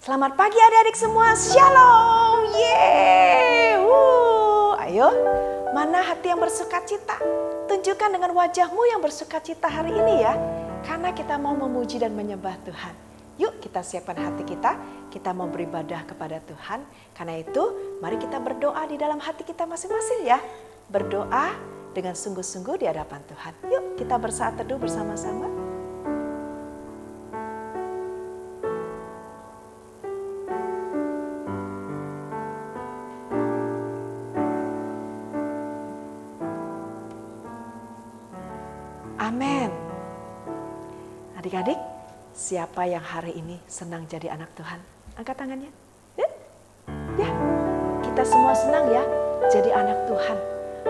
Selamat pagi adik-adik semua, shalom, yeay. Ayo, mana hati yang bersuka cita? Tunjukkan dengan wajahmu yang bersuka cita hari ini ya. Karena kita mau memuji dan menyembah Tuhan. Yuk kita siapkan hati kita mau beribadah kepada Tuhan. Karena itu mari kita berdoa di dalam hati kita masing-masing ya. Berdoa dengan sungguh-sungguh di hadapan Tuhan. Yuk kita bersaat teduh bersama-sama. Amin. Adik-adik, siapa yang hari ini senang jadi anak Tuhan? Angkat tangannya. Ya, kita semua senang ya jadi anak Tuhan.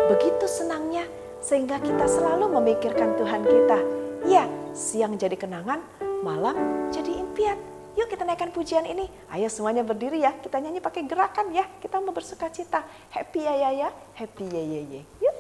Begitu senangnya sehingga kita selalu memikirkan Tuhan kita. Ya, siang jadi kenangan, malam jadi impian. Yuk kita naikkan pujian ini. Ayo semuanya berdiri ya, kita nyanyi pakai gerakan ya. Kita mau bersuka cita. Happy ya, happy ye. Yuk.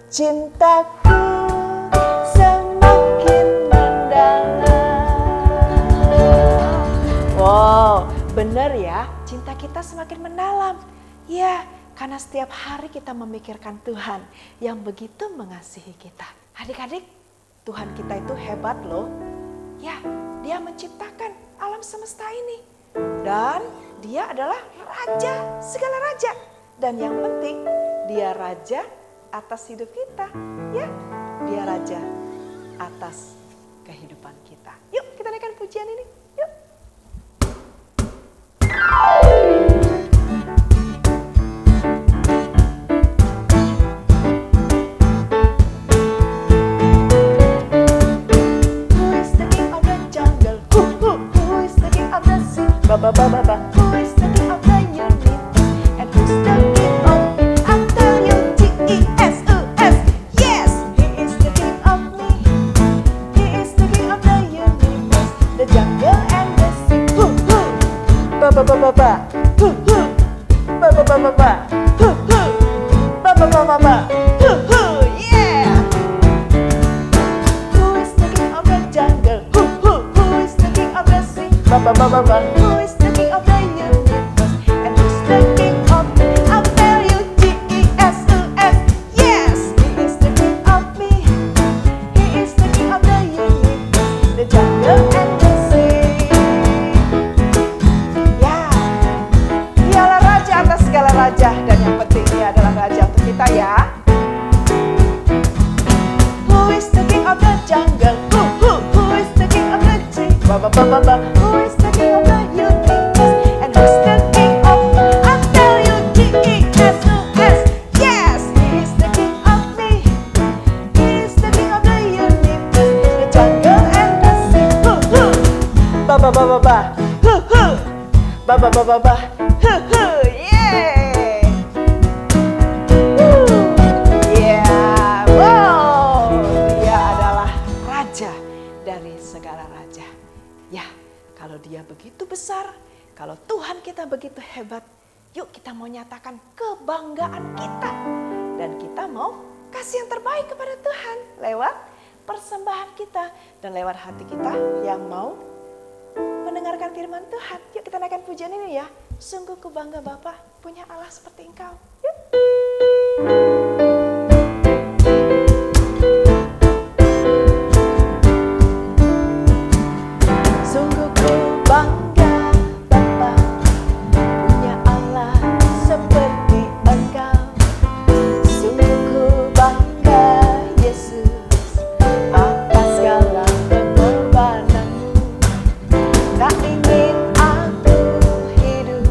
Cintaku semakin mendalam. Wow, benar ya, cinta kita semakin mendalam. Ya, karena setiap hari kita memikirkan Tuhan yang begitu mengasihi kita. Adik-adik, Tuhan kita itu hebat loh. Ya, Dia menciptakan alam semesta ini. Dan Dia adalah Raja, segala Raja. Dan yang penting, Dia Raja atas hidup kita, ya, Dia Raja atas kehidupan kita. Yuk kita naikkan pujian ini, yuk. Who is the king of the jungle? Who is the king of the sea? Who is the king of the universe? And who's the king of me? I'll tell you. Yeah. Who is the king of the jungle? Who is the king of the sea? Who is the king of the universe? And who's the king of me? I'll tell you, Jesus. Yes, He is the king of me. He is the king of the universe, the jungle and the sea. Ya, Dialah Raja atas segala raja, dan yang penting Dia adalah Raja untuk kita ya. Who is the king of the jungle? Who is the king of the sea? Who is the king of the universe? And who's the king of me? I'll tell you, Jesus. Yes, He is the king of me. He is the king of the universe, the jungle and the sea. Yeah. Yeah. Wow, Dia adalah Raja dari segala raja. Ya, kalau Dia begitu besar, kalau Tuhan kita begitu hebat, yuk kita mau nyatakan kebanggaan kita. Dan kita mau kasih yang terbaik kepada Tuhan lewat persembahan kita dan lewat hati kita yang mau mendengarkan firman Tuhan. Yuk kita naikkan pujian ini ya. Sungguh ku bangga Bapa punya Allah seperti Engkau. Yuk. Sungguh ku bangga Bapa punya Allah seperti Engkau. Sungguh ku bangga Yesus atas segala pengorbananmu. Tak ingin aku hidup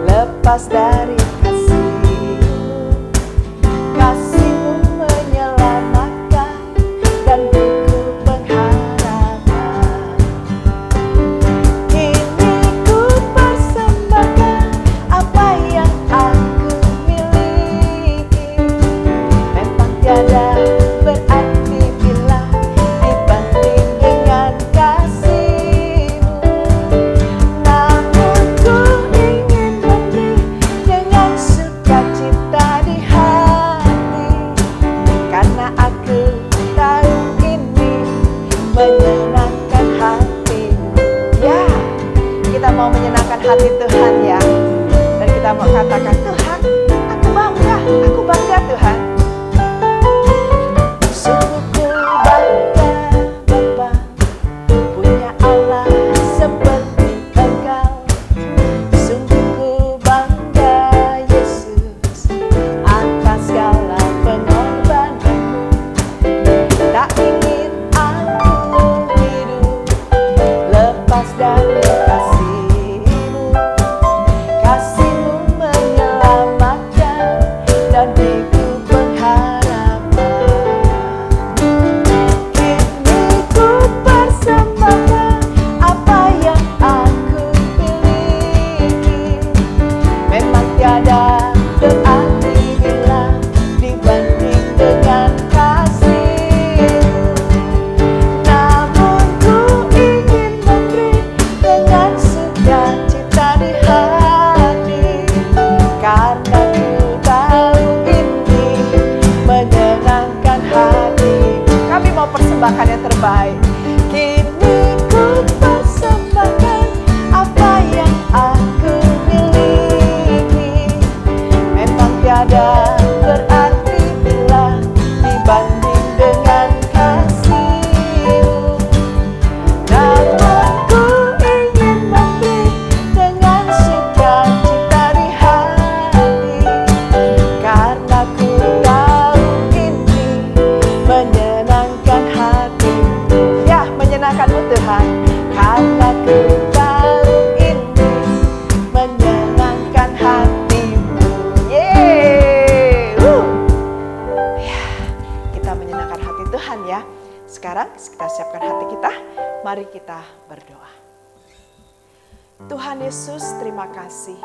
lepas dari kasih-Mu. Kasih-Mu menyelamatkan dan buku pengharapan. Kini ku persembahkan apa yang aku miliki. Memang tiada berarti bila dibanding dengan kasih-Mu. Namun ku ingin memberi dengan sukacita di hati, karena aku tahu ini menyenangkan hati-Mu. Ya, kita mau menyenangkan hati Tuhan ya. Dan kita mau katakan, Tuhan, aku bangga Tuhan. Sungguh ku bangga Bapa punya Allah seperti Engkau. Sungguh ku bangga Yesus atas segala pengorbanan-Mu. Tak ingin aku hidup lepas dari kasih-Mu. Kasih-Mu menyelamatkan dan beriku pengharapan. Kini ku persembahkan apa yang aku miliki. Memang tiada berarti bila dibanding dengan kasih-Mu. Namun ku ingin memberi dengan sukacita di hati, karena ku tahu ini menyenangkan hati-Mu. Kami mau persembahkan yang terbaik. Kini ku persembahkan apa yang aku miliki. Memang tiada berarti bila dibanding dengan kasih-Mu. Namun ku ingin memberi dengan sukacita di hati, karena ku tahu ini menyenangkan hati-Mu. Ya, menyenangkan-Mu Tuhan, karena ku tahu ini menyenangkan hati-Mu. Yeay! Ya, kita menyenangkan hati Tuhan ya. Sekarang kita siapkan hati kita, mari kita berdoa. Tuhan Yesus, terima kasih.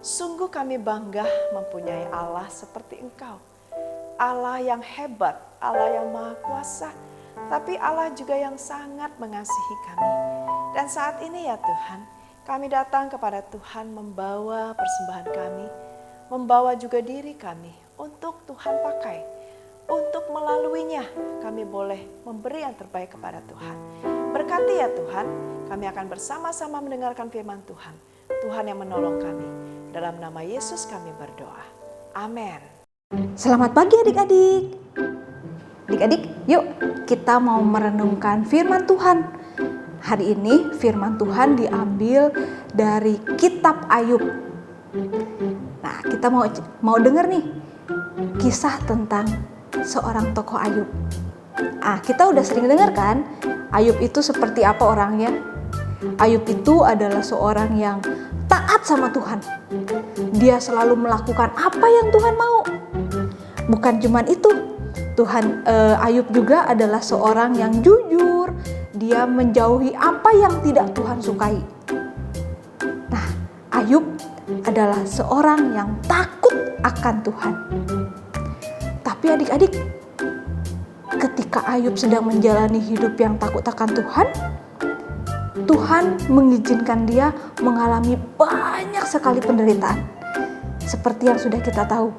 Sungguh kami bangga mempunyai Allah seperti Engkau. Allah yang hebat, Allah yang maha kuasa, tapi Allah juga yang sangat mengasihi kami. Dan saat ini ya Tuhan, kami datang kepada Tuhan membawa persembahan kami, membawa juga diri kami untuk Tuhan pakai. Untuk melaluinya kami boleh memberi yang terbaik kepada Tuhan. Berkati ya Tuhan, kami akan bersama-sama mendengarkan firman Tuhan. Tuhan yang menolong kami. Dalam nama Yesus kami berdoa. Amin. Selamat pagi adik-adik. Adik-adik, yuk kita mau merenungkan firman Tuhan. Hari ini firman Tuhan diambil dari kitab Ayub. Nah, kita mau dengar nih kisah tentang seorang tokoh Ayub. Kita udah sering dengar kan, Ayub itu seperti apa orangnya? Ayub itu adalah seorang yang taat sama Tuhan. Dia selalu melakukan apa yang Tuhan mau. Bukan cuman itu, Ayub juga adalah seorang yang jujur. Dia menjauhi apa yang tidak Tuhan sukai. Nah, Ayub adalah seorang yang takut akan Tuhan. Tapi adik-adik, ketika Ayub sedang menjalani hidup yang takut akan Tuhan, Tuhan mengizinkan dia mengalami banyak sekali penderitaan. Seperti yang sudah kita tahu,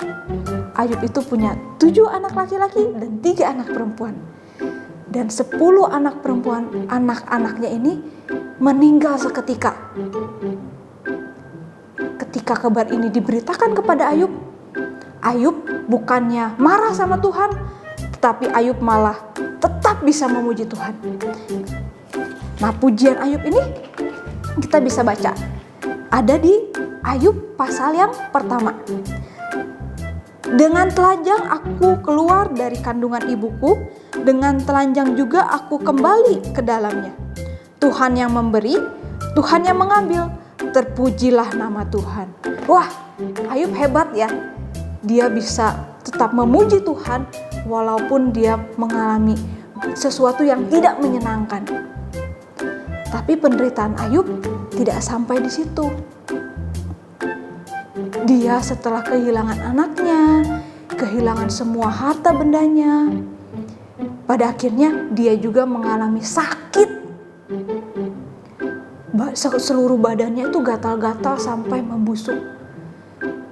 Ayub itu punya 7 anak laki-laki dan 3 anak perempuan. Dan 10 anak perempuan anak-anaknya ini meninggal seketika. Ketika kabar ini diberitakan kepada Ayub, Ayub bukannya marah sama Tuhan, tetapi Ayub malah tetap bisa memuji Tuhan. Nah, pujian Ayub ini kita bisa baca. Ada di Ayub pasal yang pertama. Dengan telanjang aku keluar dari kandungan ibuku, dengan telanjang juga aku kembali ke dalamnya. Tuhan yang memberi, Tuhan yang mengambil, terpujilah nama Tuhan. Wah, Ayub hebat ya. Dia bisa tetap memuji Tuhan walaupun dia mengalami sesuatu yang tidak menyenangkan. Tapi penderitaan Ayub tidak sampai di situ. Dia setelah kehilangan anaknya, kehilangan semua harta bendanya, pada akhirnya dia juga mengalami sakit. Seluruh badannya itu gatal-gatal sampai membusuk.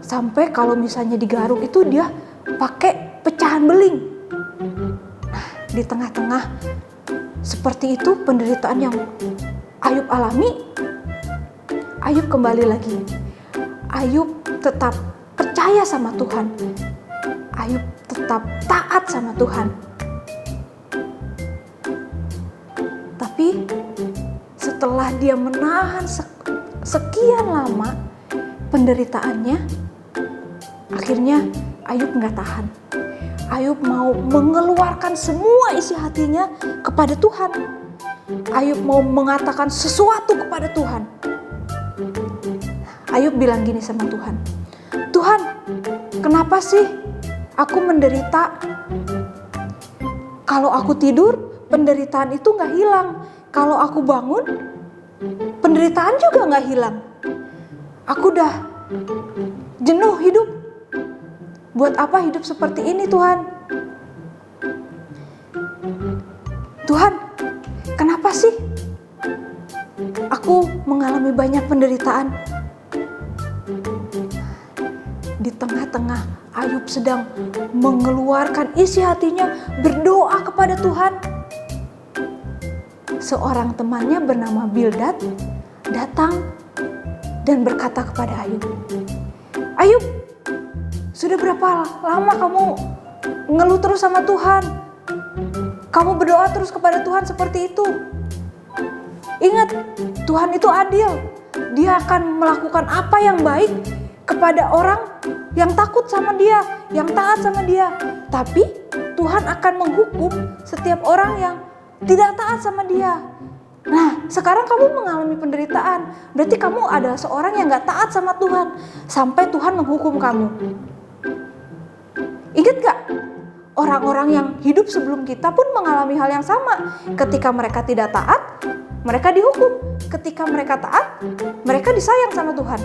Sampai kalau misalnya digaruk itu dia pakai pecahan beling. Nah, di tengah-tengah seperti itu penderitaan yang Ayub alami, Ayub kembali lagi. Ayub tetap percaya sama Tuhan. Ayub tetap taat sama Tuhan. Tapi setelah dia menahan sekian lama penderitaannya, akhirnya Ayub nggak tahan. Ayub mau mengeluarkan semua isi hatinya kepada Tuhan. Ayub mau mengatakan sesuatu kepada Tuhan. Ayub bilang gini sama Tuhan, Tuhan, kenapa sih aku menderita? Kalau aku tidur, penderitaan itu gak hilang. Kalau aku bangun, penderitaan juga gak hilang. Aku udah jenuh hidup. Buat apa hidup seperti ini, Tuhan? Tuhan, kenapa sih aku mengalami banyak penderitaan? Di tengah-tengah Ayub sedang mengeluarkan isi hatinya, berdoa kepada Tuhan. Seorang temannya bernama Bildad datang dan berkata kepada Ayub, Ayub, sudah berapa lama kamu ngeluh terus sama Tuhan? Kamu berdoa terus kepada Tuhan seperti itu. Ingat, Tuhan itu adil. Dia akan melakukan apa yang baik kepada orang yang takut sama dia, yang taat sama dia. Tapi Tuhan akan menghukum setiap orang yang tidak taat sama dia. Nah, sekarang kamu mengalami penderitaan. Berarti kamu adalah seorang yang gak taat sama Tuhan. Sampai Tuhan menghukum kamu. Ingat gak? Orang-orang yang hidup sebelum kita pun mengalami hal yang sama. Ketika mereka tidak taat, mereka dihukum. Ketika mereka taat, mereka disayang sama Tuhan.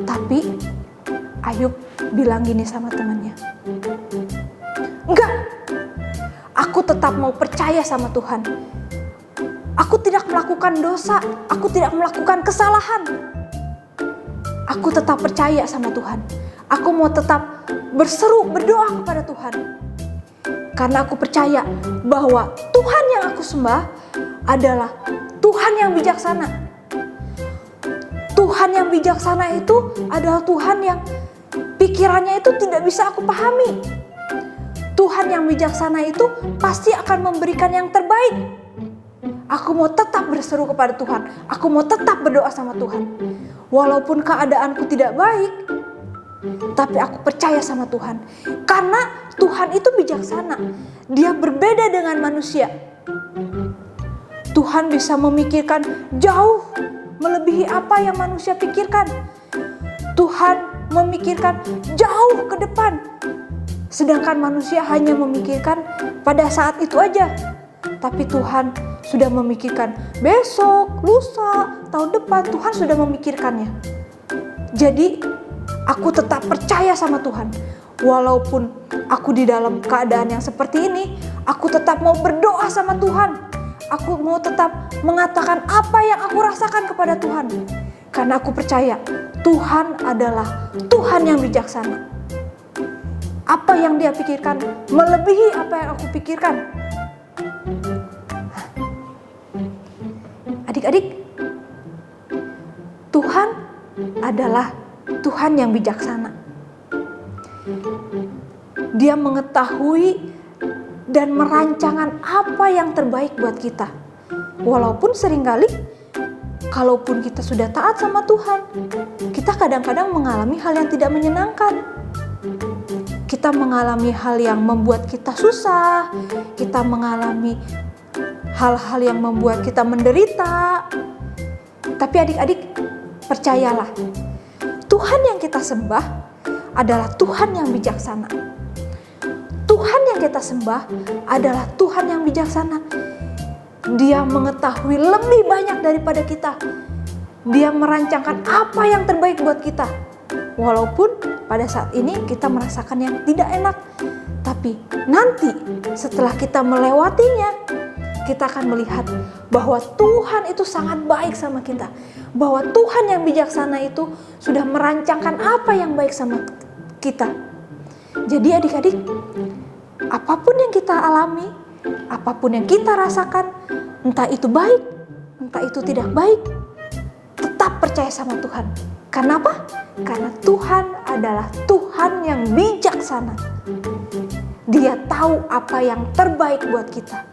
Tapi Ayub bilang gini sama temannya, enggak, aku tetap mau percaya sama Tuhan. Aku tidak melakukan dosa, aku tidak melakukan kesalahan. Aku tetap percaya sama Tuhan. Aku mau tetap berseru, berdoa kepada Tuhan. Karena aku percaya bahwa Tuhan yang aku sembah adalah Tuhan yang bijaksana. Tuhan yang bijaksana itu adalah Tuhan yang pikirannya itu tidak bisa aku pahami. Tuhan yang bijaksana itu pasti akan memberikan yang terbaik. Aku mau tetap berseru kepada Tuhan. Aku mau tetap berdoa sama Tuhan. Walaupun keadaanku tidak baik, tapi aku percaya sama Tuhan. Karena Tuhan itu bijaksana. Dia berbeda dengan manusia. Tuhan bisa memikirkan jauh melebihi apa yang manusia pikirkan. Tuhan memikirkan jauh ke depan. Sedangkan manusia hanya memikirkan pada saat itu aja. Tapi Tuhan sudah memikirkan besok, lusa, tahun depan. Tuhan sudah memikirkannya. Jadi aku tetap percaya sama Tuhan. Walaupun aku di dalam keadaan yang seperti ini, aku tetap mau berdoa sama Tuhan. Aku mau tetap mengatakan apa yang aku rasakan kepada Tuhan. Karena aku percaya Tuhan adalah Tuhan yang bijaksana. apa yang dia pikirkan melebihi apa yang aku pikirkan. Adik-adik, Tuhan adalah Tuhan yang bijaksana. Dia mengetahui dan merancangkan apa yang terbaik buat kita. Walaupun seringkali, kalaupun kita sudah taat sama Tuhan, kita kadang-kadang mengalami hal yang tidak menyenangkan. Kita mengalami hal yang membuat kita susah, kita mengalami hal-hal yang membuat kita menderita. Tapi adik-adik, percayalah, Tuhan yang kita sembah adalah Tuhan yang bijaksana. Tuhan yang kita sembah adalah Tuhan yang bijaksana. Dia mengetahui lebih banyak daripada kita. Dia merancangkan apa yang terbaik buat kita. Walaupun pada saat ini kita merasakan yang tidak enak, tapi nanti setelah kita melewatinya, kita akan melihat bahwa Tuhan itu sangat baik sama kita. Bahwa Tuhan yang bijaksana itu sudah merancangkan apa yang baik sama kita. Jadi adik-adik, apapun yang kita alami, apapun yang kita rasakan, entah itu baik, entah itu tidak baik, tetap percaya sama Tuhan. Kenapa? Karena Tuhan adalah Tuhan yang bijaksana. Dia tahu apa yang terbaik buat kita.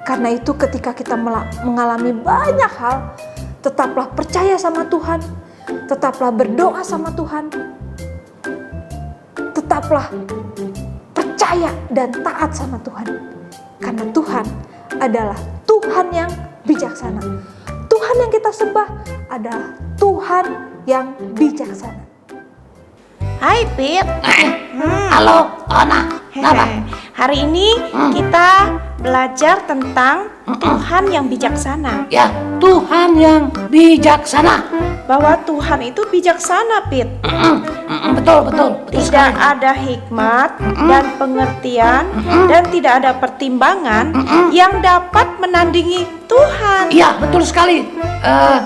Karena itu ketika kita mengalami banyak hal, tetaplah percaya sama Tuhan, tetaplah berdoa sama Tuhan, tetaplah percaya dan taat sama Tuhan. Karena Tuhan adalah Tuhan yang bijaksana. Tuhan yang kita sembah adalah Tuhan yang bijaksana. Hai Pit. Halo, Ona. Kenapa? Hari ini kita belajar tentang Tuhan yang bijaksana. Ya, Tuhan yang bijaksana. Bahwa Tuhan itu bijaksana, Pit. Betul Tidak sekali. ada hikmat dan pengertian dan tidak ada pertimbangan yang dapat menandingi Tuhan. Iya, betul sekali.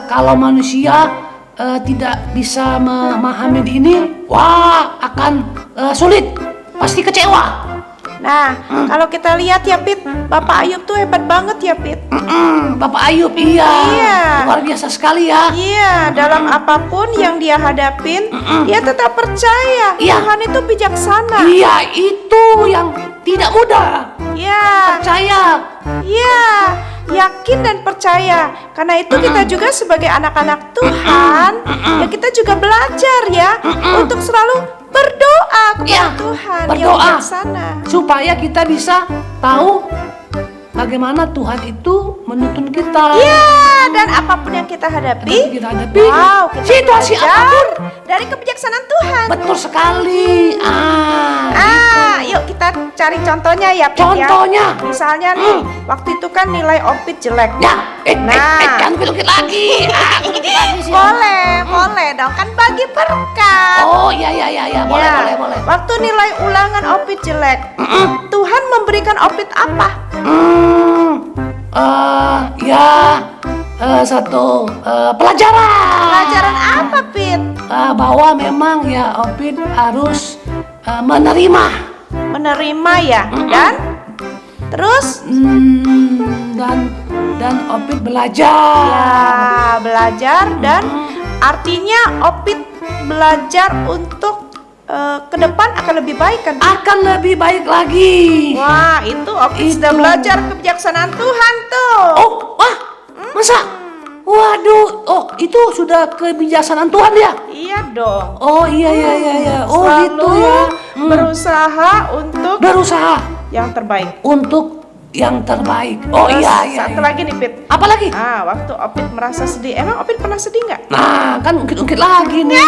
Kalau manusia tidak bisa memahami ini, wah akan sulit, pasti kecewa. Nah, kalau kita lihat ya Pit, Bapak Ayub tuh hebat banget ya Pit. Bapak Ayub, iya, luar biasa sekali ya. Iya, dalam apapun yang dia hadapin, dia tetap percaya Iya. Tuhan itu bijaksana. Iya, itu yang tidak mudah. Iya, Percaya. iya, yakin dan percaya. Karena itu kita juga sebagai anak-anak Tuhan, ya kita juga belajar ya untuk selalu berdoa kepada Iya, Tuhan yang berdoa. bijaksana. Supaya kita bisa tahu bagaimana Tuhan itu menuntun kita. Iya, dan apapun yang kita hadapi, Kita hadapi wow, kita situasi belajar apapun. dari kebijaksanaan Tuhan. Betul sekali. Yuk kita cari contohnya ya, Pit, Contohnya. ya. Misalnya nih, waktu itu kan nilai Opit jelek. Ya, jangan ukit lagi. Ukit lagi sih. Boleh dong, kan bagi berkat. Oh, iya, boleh, Ya, boleh. Waktu nilai ulangan Opit jelek, Tuhan memberikan Opit apa? Satu pelajaran. Pelajaran apa, Pit? Bahwa memang ya Opit harus menerima. Menerima ya, dan terus Dan Opit belajar. ya belajar dan artinya Opit belajar untuk ke depan akan lebih baik kan? Akan lebih baik lagi. Wah, itu Opit sudah Itu. belajar kebijaksanaan Tuhan tuh. Oh, wah, masa? Waduh, itu sudah kebijaksanaan Tuhan ya? Iya dong. Oh, iya. Oh, Selalu gitu ya. berusaha untuk Berusaha yang terbaik. untuk yang terbaik. Oh, Terus iya. Satu lagi nih, Pit. Apa lagi? Waktu Opit merasa sedih, emang Opit pernah sedih nggak? Nah, kan ungkit-ungkit lagi nih.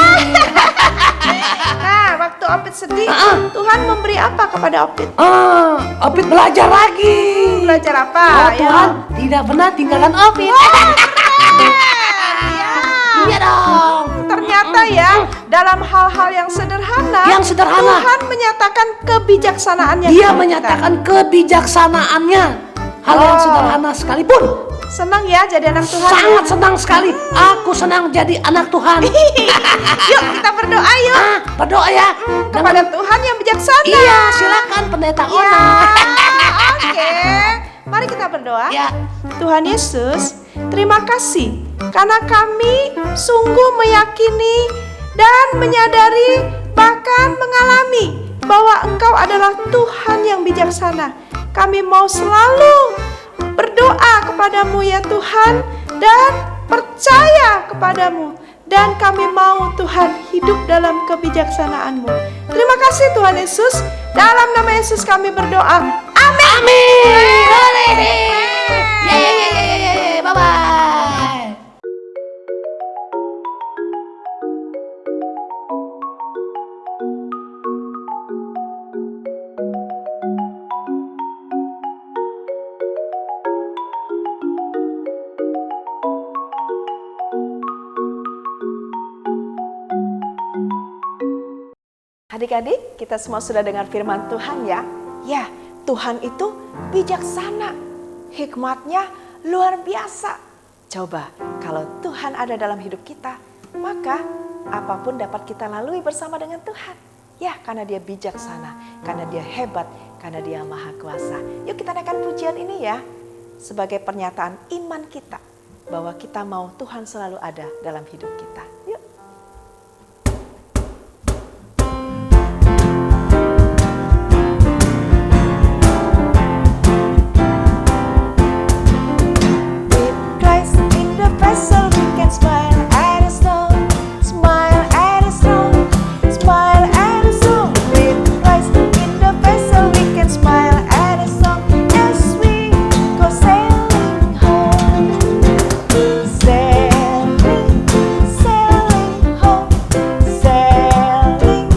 Nah, waktu Opit sedih, Tuhan memberi apa kepada Opit? Opit belajar lagi. Belajar apa? Oh, Ya. Tuhan tidak pernah tinggalkan Opit. Ya. Iya dong. Ternyata ya, dalam hal-hal yang sederhana, Tuhan menyatakan kebijaksanaannya. Dia kepada kita. menyatakan kebijaksanaannya. Hal yang sederhana sekalipun. senang ya jadi anak Tuhan? Sangat senang sekali. Aku senang jadi anak Tuhan. Yuk kita berdoa yuk. Berdoa ya. Kepada Tuhan yang bijaksana. Iya, silakan Pendeta Ya, Ona. oke. Mari kita berdoa. Ya. Tuhan Yesus, terima kasih karena kami sungguh meyakini dan menyadari bahkan mengalami bahwa Engkau adalah Tuhan yang bijaksana. Kami mau selalu berdoa kepadamu ya Tuhan dan percaya kepadamu. Dan kami mau Tuhan hidup dalam kebijaksanaan-Mu. Terima kasih Tuhan Yesus. Dalam nama Yesus kami berdoa. Amin. Amin. Boleh. Ya. Bye-bye. Adik-adik, kita semua sudah dengar firman Tuhan ya. Ya, Tuhan itu bijaksana. Hikmatnya luar biasa. Coba, kalau Tuhan ada dalam hidup kita, maka apapun dapat kita lalui bersama dengan Tuhan. Ya, karena Dia bijaksana, karena Dia hebat, karena Dia maha kuasa. Yuk kita naikkan pujian ini ya, sebagai pernyataan iman kita, bahwa kita mau Tuhan selalu ada dalam hidup kita. Yuk. Vessel, we can smile at a song, smile at a song, smile at a song. With Christ in the vessel, we can smile at a song as we go sailing home, sailing, sailing home, sailing,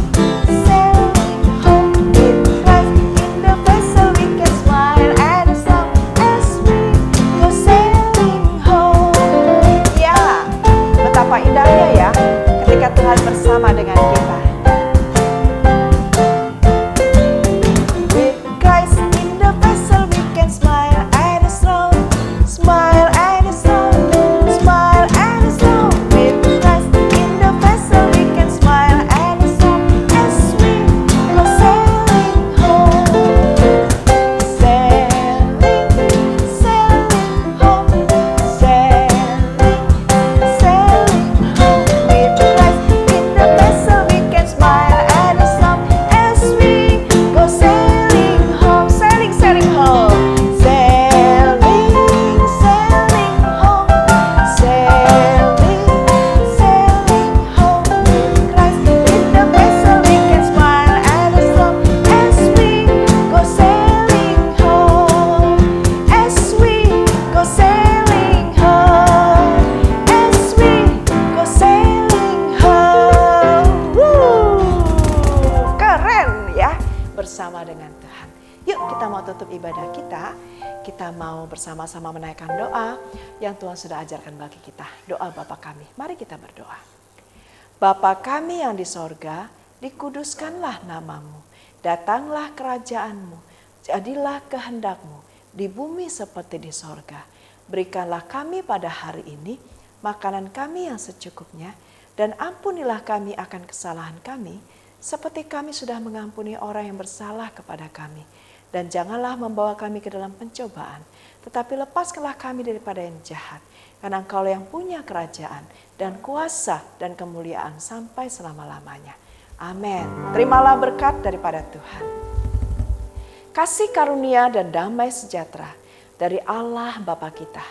sailing home. With Christ in the vessel, we can smile at a song as we go sailing home. Ya, betapa indahnya ya ketika Tuhan bersama dengan kita. With Christ in the vessel we can smile at a song, smile at a song, smile at a song. With Christ in the vessel we can smile at a song as we go sailing home, sailing, sailing home, sailing, sailing home. With Christ in the vessel we can smile at a song as we go sailing home, sailing, sailing home, sailing, sailing home, sailing, sailing home. With Christ in the vessel we can smile at a song as we go sailing home, as we go sailing home, as we go sailing home. Keren ya, bersama dengan Tuhan. Yuk kita mau tutup ibadah kita. Kita mau bersama-sama menaikkan doa yang Tuhan sudah ajarkan bagi kita. Doa Bapa kami. Mari kita berdoa. Bapa kami yang di sorga, dikuduskanlah namamu. Datanglah kerajaanmu. Jadilah kehendakmu di bumi seperti di sorga. Berikanlah kami pada hari ini makanan kami yang secukupnya. Dan ampunilah kami akan kesalahan kami, seperti kami sudah mengampuni orang yang bersalah kepada kami. Dan janganlah membawa kami ke dalam pencobaan, tetapi lepaskanlah kami daripada yang jahat. Karena Engkau yang punya kerajaan dan kuasa dan kemuliaan sampai selama-lamanya. Amin. Terimalah berkat daripada Tuhan. Kasih karunia dan damai sejahtera dari Allah Bapa kita.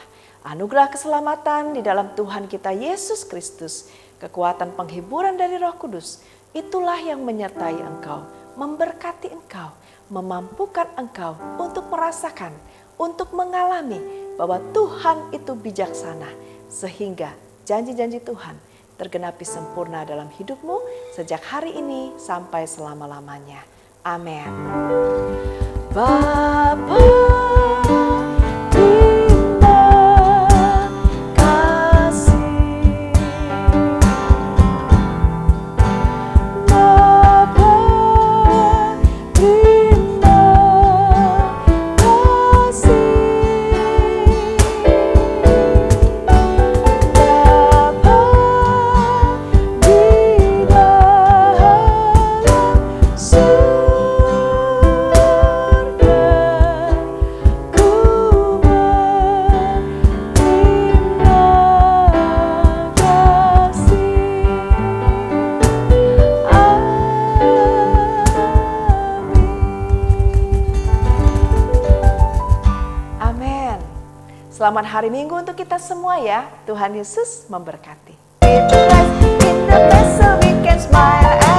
Anugerah keselamatan di dalam Tuhan kita Yesus Kristus. Kekuatan penghiburan dari Roh Kudus. Itulah yang menyertai engkau, memberkati engkau, memampukan engkau untuk merasakan, untuk mengalami bahwa Tuhan itu bijaksana. Sehingga janji-janji Tuhan tergenapi sempurna dalam hidupmu sejak hari ini sampai selama-lamanya. Amin. Bapa, Selamat hari Minggu untuk kita semua ya. Tuhan Yesus memberkati. In the face, we can smile.